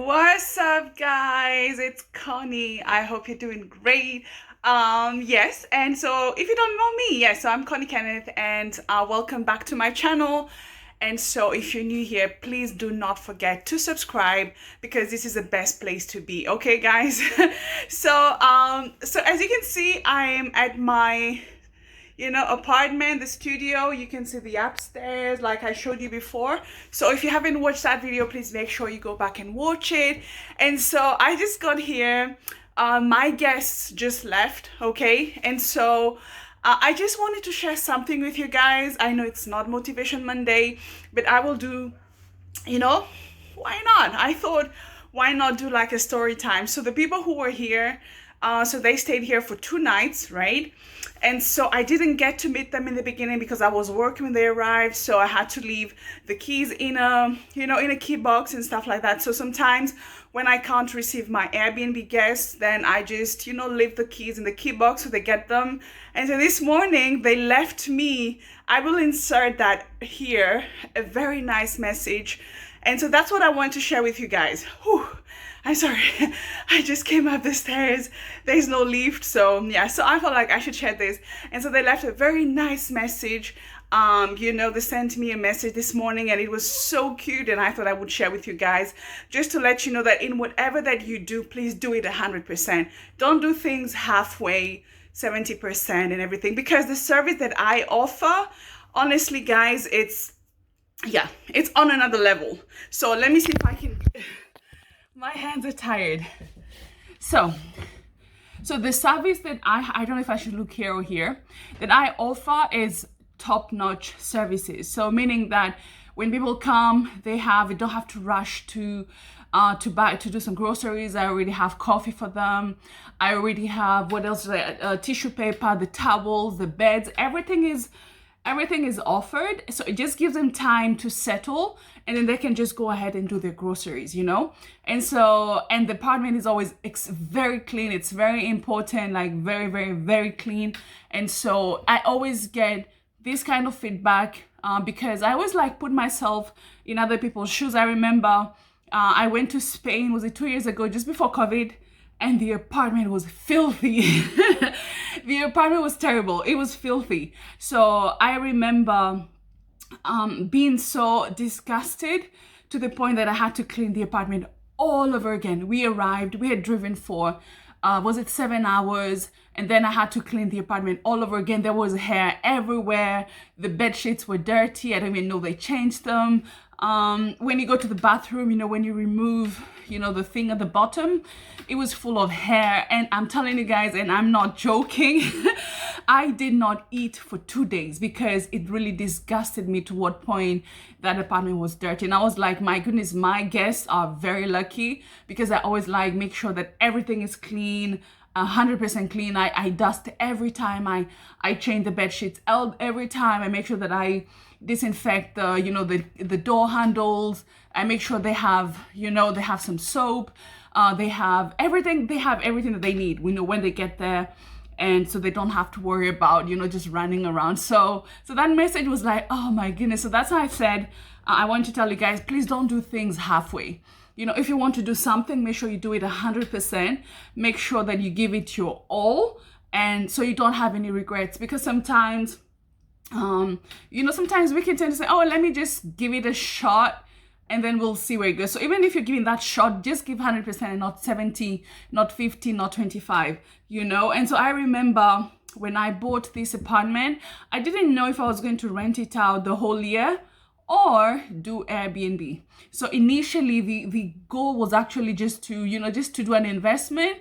What's up, guys? It's Connie. I hope you're doing great. Yes, and so if you don't know me, yes, so I'm Connie Kenneth, and welcome back to my channel. And so if you're new here, please do not forget to subscribe because this is the best place to be. Okay, guys. So as you can see, I am at my apartment, the studio. You can see the upstairs like I showed you before. So if you haven't watched that video, please make sure you go back and watch it. And so I just got here. My guests just left, okay? And so I just wanted to share something with you guys. I know it's not Motivation Monday, but I will do, you know, why not? I thought, why not do like a story time? So the people who were here, so they stayed here for 2 nights, right? And so I didn't get to meet them in the beginning because I was working when they arrived. So I had to leave the keys in a key box and stuff like that. So sometimes when I can't receive my Airbnb guests, then I just, leave the keys in the key box so they get them. And so this morning they left me, I will insert that here, a very nice message. And so that's what I want to share with you guys. Whew. I'm sorry, I just came up the stairs. There's no lift, so yeah, so I felt like I should share this. And so they left a very nice message. They sent me a message this morning and it was so cute, and I thought I would share with you guys just to let you know that in whatever that you do, please do it 100%. Don't do things halfway, 70% and everything, because the service that I offer, honestly, guys, it's on another level. So let me see if I can. My hands are tired. So the service that I don't know if I should look here or here, that I offer is top-notch services. So meaning that when people come, they don't have to rush to do some groceries. I already have coffee for them. I already have, what else? Tissue paper, the towels, the beds, everything is offered. So it just gives them time to settle, and then they can just go ahead and do their groceries, And so, and the apartment is always very clean. It's very important, like very, very, very clean. And so I always get this kind of feedback because I always like put myself in other people's shoes. I remember I went to Spain, was it 2 years ago, just before COVID? And the apartment was filthy. The apartment was terrible. It was filthy. So I remember being so disgusted to the point that I had to clean the apartment all over again. We arrived, we had driven for, 7 hours? And then I had to clean the apartment all over again. There was hair everywhere. The bed sheets were dirty. I don't even know they changed them. When you go to the bathroom, when you remove, the thing at the bottom, it was full of hair. And I'm telling you guys, and I'm not joking, I did not eat for 2 days because it really disgusted me to what point that apartment was dirty. And I was like, my goodness, my guests are very lucky because I always make sure that everything is clean, 100% clean. I dust every time I change the bed sheets. Every time I make sure that I disinfect the door handles. I make sure they have some soap. They have everything that they need, when they get there. And so they don't have to worry about, just running around. So that message was like, oh my goodness. So that's why I said, I want to tell you guys, please don't do things halfway. If you want to do something, make sure you do it 100%. Make sure that you give it your all. And so you don't have any regrets, because sometimes, sometimes we can tend to say, oh, let me just give it a shot and then we'll see where it goes. So even if you're giving that shot, just give 100% and not 70, not 50, not 25, And so I remember when I bought this apartment, I didn't know if I was going to rent it out the whole year or do Airbnb. So initially the goal was actually just to do an investment,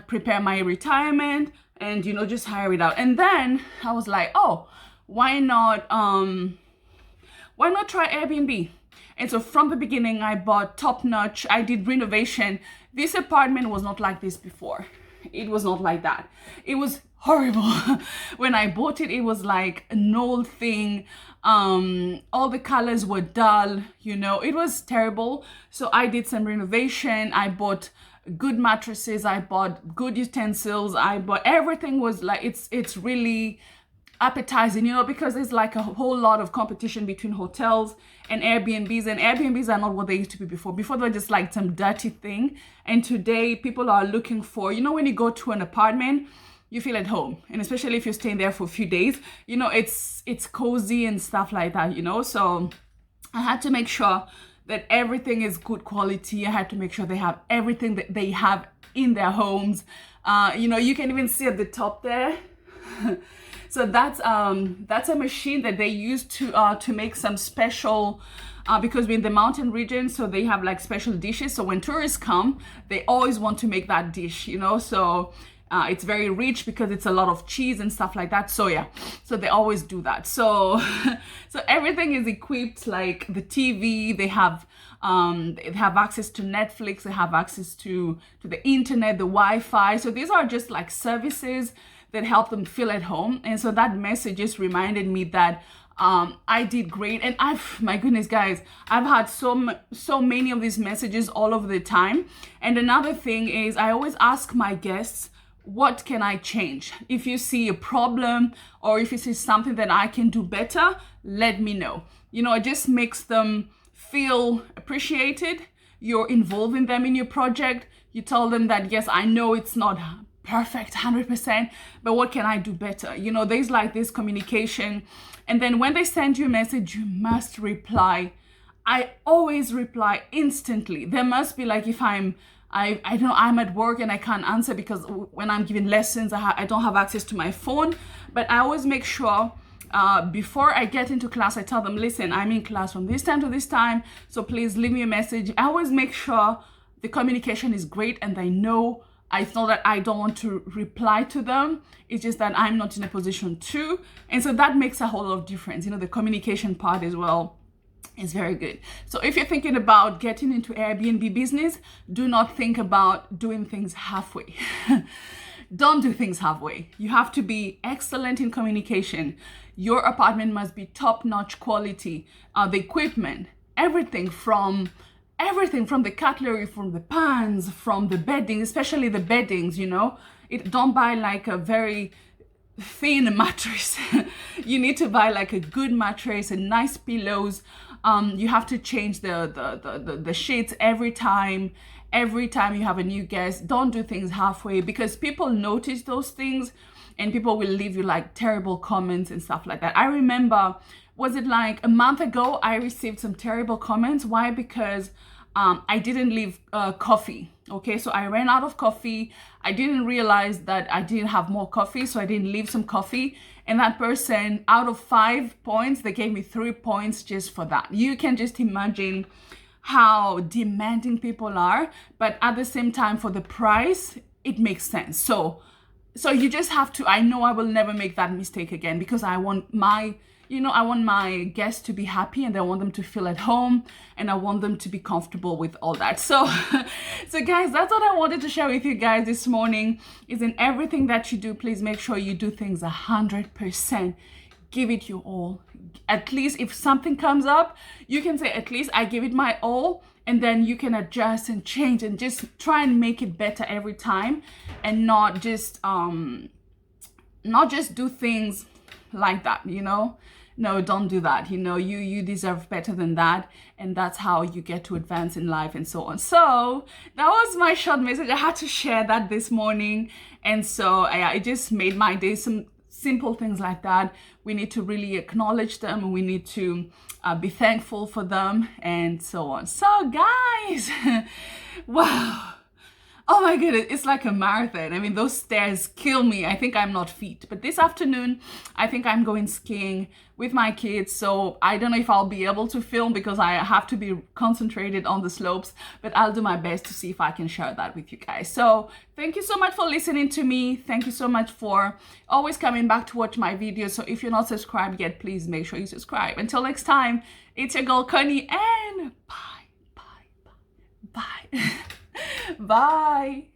prepare my retirement, and just hire it out. And then I was like, oh, why not try Airbnb? And so from the beginning, I bought top-notch. I did renovation. This apartment was not like this before. It was not like that. It was horrible. When I bought it, it was like an old thing. All the colors were dull, it was terrible. So I did some renovation. I bought good mattresses. I bought good utensils. I bought everything was like, it's really appetizing, you know, because there's like a whole lot of competition between hotels and Airbnbs are not what they used to be before. Before they were just like some dirty thing. And today people are looking for, you know, when you go to an apartment, you feel at home. And especially if you're staying there for a few days, you know, it's cozy and stuff like that, you know. So I had to make sure that everything is good quality. I had to make sure they have everything that they have in their homes. You know, you can even see at the top there. So that's a machine that they use to make some special, because we're in the mountain region, so they have like special dishes. So when tourists come, they always want to make that dish, you know. So it's very rich because it's a lot of cheese and stuff like that. So yeah, so they always do that. So so everything is equipped, like the TV, they have access to Netflix, they have access to the internet, the Wi-Fi. So these are just like services that help them feel at home. And so that message just reminded me that I did great. And my goodness, guys, I've had so many of these messages all over the time. And another thing is I always ask my guests, what can I change? If you see a problem or if you see something that I can do better, let me know. You know, it just makes them feel appreciated. You're involving them in your project. You tell them that, yes, I know it's not perfect 100%, but what can I do better? You know, there's like this communication. And then when they send you a message, you must reply. I always reply instantly. There must be like, if I know I'm at work and I can't answer because when I'm giving lessons, I don't have access to my phone, but I always make sure before I get into class, I tell them, listen, I'm in class from this time to this time, so please leave me a message. I always make sure the communication is great and they know it's not that I don't want to reply to them. It's just that I'm not in a position to. And so that makes a whole lot of difference. You know, the communication part as well is very good. So if you're thinking about getting into Airbnb business, do not think about doing things halfway. Don't do things halfway. You have to be excellent in communication. Your apartment must be top-notch quality. The equipment, everything from the cutlery, from the pans, from the bedding, especially the beddings, you know. Don't buy like a very thin mattress. You need to buy like a good mattress and nice pillows. You have to change the sheets every time you have a new guest. Don't do things halfway, because people notice those things and people will leave you like terrible comments and stuff like that. I remember, was it like a month ago, I received some terrible comments. Why? Because I didn't leave coffee. Okay, so I ran out of coffee. I didn't realize that I didn't have more coffee, so I didn't leave some coffee. And that person, out of 5 points, they gave me 3 points just for that. You can just imagine how demanding people are, but at the same time, for the price, it makes sense. So you just have to, I know I will never make that mistake again, because I want my guests to be happy, and I want them to feel at home, and I want them to be comfortable with all that. So guys, that's what I wanted to share with you guys this morning, is in everything that you do, please make sure you do things 100%. Give it your all. At least if something comes up, you can say, at least I give it my all, and then you can adjust and change and just try and make it better every time, and not just do things like that, you know. No, don't do that. You know, you deserve better than that, and that's how you get to advance in life and so on. So that was my short message. I had to share that this morning, and so it just made my day. Some simple things like that, we need to really acknowledge them, and we need to be thankful for them, and so on. So guys, wow. Oh my goodness, it's like a marathon. I mean, those stairs kill me. I think I'm not fit. But this afternoon, I think I'm going skiing with my kids. So I don't know if I'll be able to film, because I have to be concentrated on the slopes. But I'll do my best to see if I can share that with you guys. So thank you so much for listening to me. Thank you so much for always coming back to watch my videos. So if you're not subscribed yet, please make sure you subscribe. Until next time, it's your girl Connie, and bye. Bye.